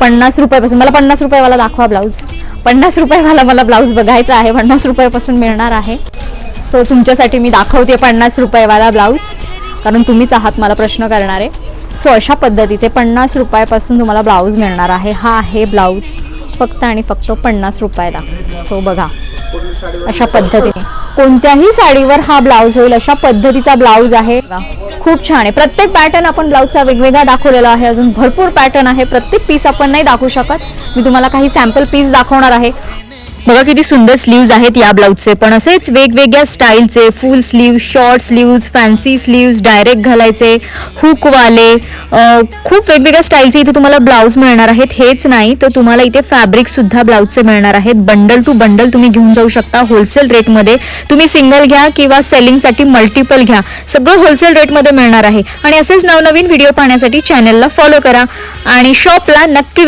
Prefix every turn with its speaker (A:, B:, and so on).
A: 50 रुपयापासून, मला 50 रुपयावाला दाखवा ब्लाऊज. 50 रुपयावाला मला ब्लाऊज बघायचा आहे. 50 रुपयापासून मिळणार आहे. सो तुमच्यासाठी मी दाखवते 50 रुपयावाला ब्लाऊज, कारण तुम्हीच आहात मला प्रश्न करणारे. सो अशा पद्धतीचे 50 रुपयापासून तुम्हाला ब्लाऊज मिळणार आहे. हा आहे ब्लाऊज फक्त आणि फक्त 50 रुपयाला. सो बघा अशा पद्धतीने कोणत्याही साडीवर हा ब्लाऊज होईल अशा पद्धतीचा ब्लाऊज आहे. खूप छान आहे. प्रत्येक पॅटर्न आपण ब्लाऊजचा वेगवेगळा दाखवलेला आहे. अजून भरपूर पॅटर्न आहे. प्रत्येक पीस आपण नाही दाखवू शकत. मी तुम्हाला काही सॅम्पल पीस दाखवणार आहे. बघा किती सुंदर स्लीव्ज आहेत या ब्लाऊजचे, पण असेच वेगवेगळ्या स्टाईलचे full sleeve, short sleeves, fancy sleeves, direct घालायचे, हुकवाले, खूप वेगवेगळ्या स्टाईलचे इथे तुम्हाला ब्लाऊज मिळणार आहेत. हेच नाही तर तुम्हाला इथे फॅब्रिक सुद्धा ब्लाऊजचे मिळणार आहेत. बंडल टू बंडल तुम्ही घेऊन जाऊ शकता होलसेल रेटमध्ये. तुम्ही सिंगल घ्या किंवा सेलिंगसाठी मल्टिपल घ्या, सगळं होलसेल रेटमध्ये मिळणार आहे. आणि असेच नवनवीन व्हिडिओ पाहण्यासाठी चॅनलला फॉलो करा आणि शॉपला नक्की